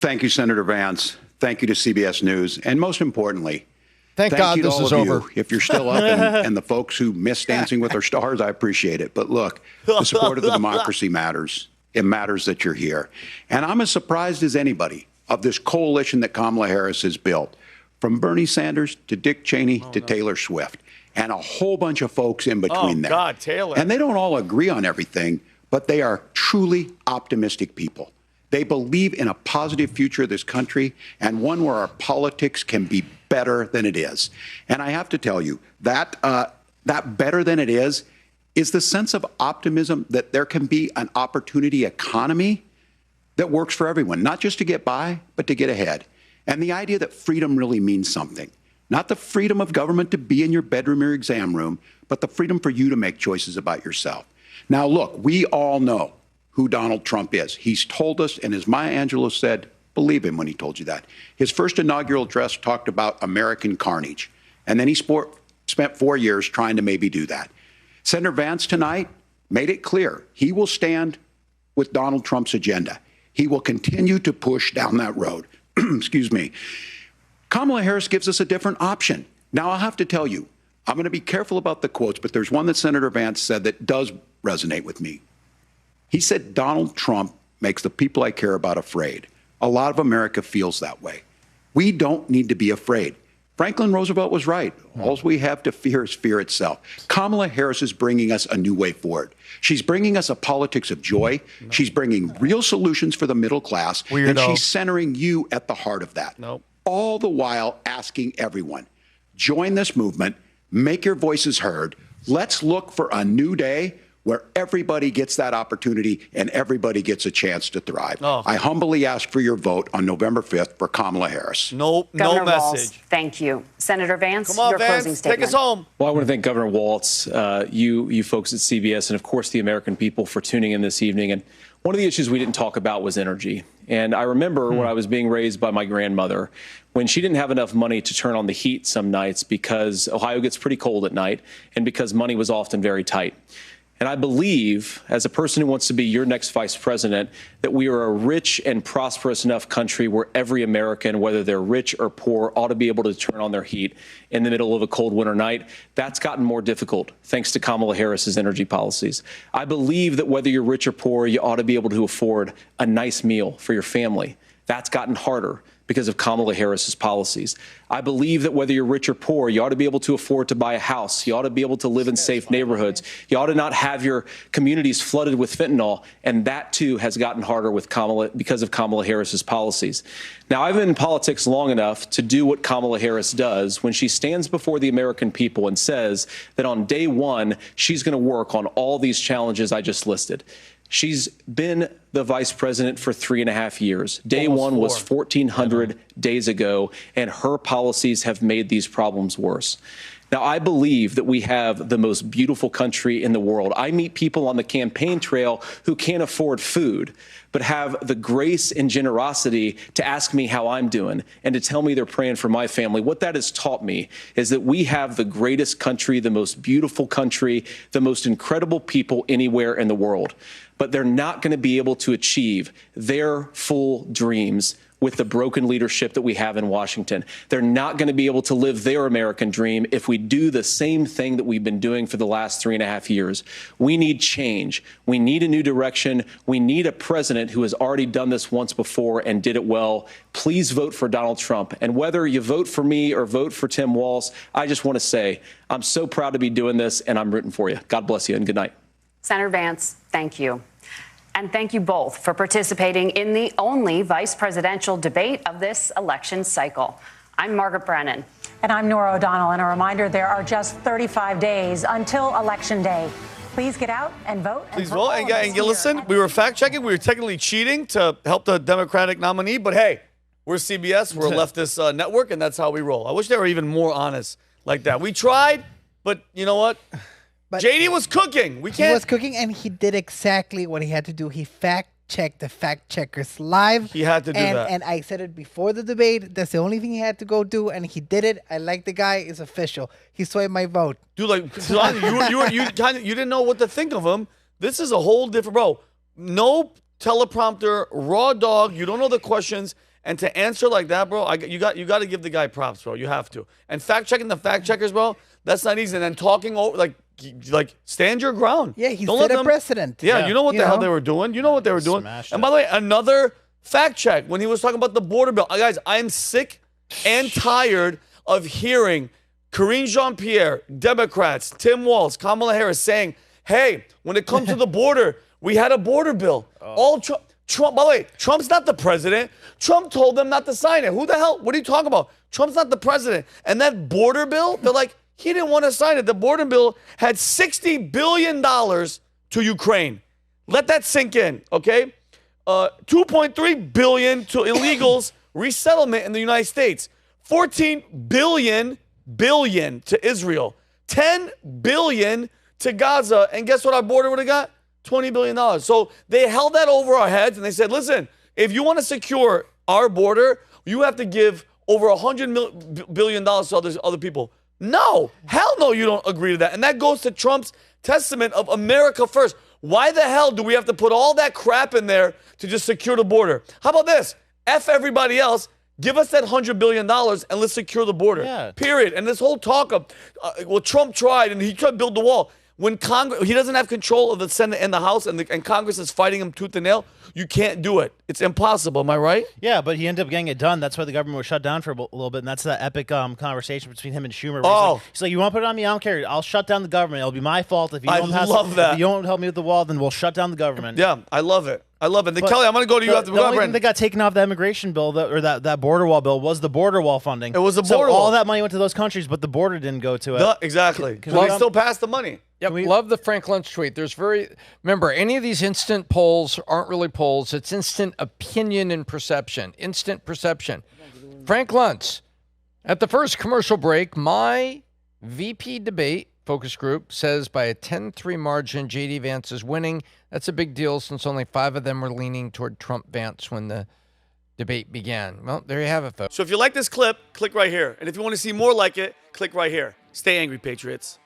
Thank you, Senator Vance. Thank you to CBS News. And most importantly, Thank God you to this all is of you. over. If you're still up and the folks who miss Dancing with Our Stars, I appreciate it. But look, the support of the democracy matters. It matters that you're here. And I'm as surprised as anybody of this coalition that Kamala Harris has built, from Bernie Sanders to Dick Cheney to Taylor Swift, and a whole bunch of folks in between there. God, Taylor. And they don't all agree on everything, but they are truly optimistic people. They believe in a positive future of this country and one where our politics can be better than it is. And I have to tell you, that better than it is the sense of optimism that there can be an opportunity economy that works for everyone, not just to get by, but to get ahead. And the idea that freedom really means something. Not the freedom of government to be in your bedroom or exam room, but the freedom for you to make choices about yourself. Now, look, we all know who Donald Trump is. He's told us, and as Maya Angelou said, believe him when he told you that. His first inaugural address talked about American carnage, and then he spent 4 years trying to maybe do that. Senator Vance tonight made it clear he will stand with Donald Trump's agenda. He will continue to push down that road. Excuse me. Kamala Harris gives us a different option. Now, I'll have to tell you, I'm going to be careful about the quotes, but there's one that Senator Vance said that does resonate with me. He said, Donald Trump makes the people I care about afraid. A lot of America feels that way. We don't need to be afraid. Franklin Roosevelt was right. All we have to fear is fear itself. Kamala Harris is bringing us a new way forward. She's bringing us a politics of joy. She's bringing real solutions for the middle class. Weirdo. And she's centering you at the heart of that. Nope. All the while asking everyone, join this movement, make your voices heard. Let's look for a new day where everybody gets that opportunity and everybody gets a chance to thrive. Oh. I humbly ask for your vote on November 5th for Kamala Harris. Nope, Governor no Walz, message. thank you. Senator Vance, Come on, your closing Vance, statement. take us home. Well, I want to thank Governor Walz, you folks at CBS, and of course the American people for tuning in this evening. And one of the issues we didn't talk about was energy. And I remember when I was being raised by my grandmother, when she didn't have enough money to turn on the heat some nights because Ohio gets pretty cold at night and because money was often very tight. And I believe, as a person who wants to be your next vice president, that we are a rich and prosperous enough country where every American, whether they're rich or poor, ought to be able to turn on their heat in the middle of a cold winter night. That's gotten more difficult thanks to Kamala Harris's energy policies. I believe that whether you're rich or poor, you ought to be able to afford a nice meal for your family. That's gotten harder because of Kamala Harris's policies. I believe that whether you're rich or poor, you ought to be able to afford to buy a house. You ought to be able to live in safe neighborhoods. You ought to not have your communities flooded with fentanyl. And that, too, has gotten harder with because of Kamala Harris's policies. Now, I've been in politics long enough to do what Kamala Harris does when she stands before the American people and says that on day one, she's going to work on all these challenges I just listed. She's been the vice president for 3.5 years. Day one was 1,400 days ago, and her policies have made these problems worse. Now, I believe that we have the most beautiful country in the world. I meet people on the campaign trail who can't afford food, but have the grace and generosity to ask me how I'm doing and to tell me they're praying for my family. What that has taught me is that we have the greatest country, the most beautiful country, the most incredible people anywhere in the world. But they're not going to be able to achieve their full dreams with the broken leadership that we have in Washington. They're not going to be able to live their American dream if we do the same thing that we've been doing for the last 3.5 years. We need change. We need a new direction. We need a president who has already done this once before and did it well. Please vote for Donald Trump. And whether you vote for me or vote for Tim Walz, I just want to say I'm so proud to be doing this, and I'm rooting for you. God bless you, and good night. Senator Vance, thank you. And thank you both for participating in the only vice presidential debate of this election cycle. I'm Margaret Brennan. And I'm Nora O'Donnell. And a reminder, there are just 35 days until Election Day. Please get out and vote. Please vote. And listen, we were fact-checking. We were technically cheating to help the Democratic nominee. But, hey, we're CBS. We're a leftist network, and that's how we roll. I wish they were even more honest like that. We tried, but you know what? But JD was cooking. He was cooking, and he did exactly what he had to do. He fact-checked the fact-checkers live. He had to do that. And I said it before the debate. That's the only thing he had to go do, and he did it. I like the guy. It's official. He swayed my vote. Dude, like, you didn't know what to think of him. This is a whole different, bro. No teleprompter, raw dog. You don't know the questions. And to answer like that, bro, you got to give the guy props, bro. You have to. And fact checking the fact checkers, bro, that's not easy. And then talking over, like stand your ground. Yeah, he Don't set let a them, precedent. Yeah, you know what You the hell know? they were doing. You know what they were doing. Smashed And it. by the way, another fact check when he was talking about the border bill. Guys, I am sick and tired of hearing Karine Jean-Pierre, Democrats, Tim Walz, Kamala Harris saying, hey, when it comes to the border, we had a border bill. All Trump, by the way, Trump's not the president. Trump told them not to sign it. Who the hell? What are you talking about? Trump's not the president. And that border bill, they're like, he didn't want to sign it. The border bill had $60 billion to Ukraine. Let that sink in, okay? $2.3 billion to illegals resettlement in the United States. $14 billion to Israel. $10 billion to Gaza. And guess what our border would have got? $20 billion. So they held that over our heads and they said, listen, if you want to secure our border, you have to give over $100 billion to other people. No, hell no, you don't agree to that. And that goes to Trump's testament of America first. Why the hell do we have to put all that crap in there to just secure the border? How about this? F everybody else. Give us that $100 billion and let's secure the border. Yeah. Period. And this whole talk of, Trump tried and he tried to build the wall. When Congress, he doesn't have control of the Senate and the House, and Congress is fighting him tooth and nail, you can't do it. It's impossible. Am I right? Yeah, but he ended up getting it done. That's why the government was shut down for a little bit, and that's that epic conversation between him and Schumer. Oh. He's like, you want to put it on me? I don't care. I'll shut down the government. It'll be my fault if you I don't love that. If you don't help me with the wall, then we'll shut down the government. Yeah, I love it. I love it. Then, But Kelly, I'm going to go to you after the only thing Brandon. that got taken off the immigration bill, that border wall bill, was the border wall funding. It was the So border all wall. that money went to those countries, but the border didn't go to it. Exactly. Can So we- they still passed the money. Yep, love the Frank Luntz tweet. Remember, any of these instant polls aren't really polls. It's instant opinion and perception. Instant perception. Frank Luntz, at the first commercial break, my VP debate focus group says by a 10-3 margin, J.D. Vance is winning. That's a big deal since only 5 of them were leaning toward Trump-Vance when the debate began. Well, there you have it, folks. So if you like this clip, click right here. And if you want to see more like it, click right here. Stay angry, Patriots.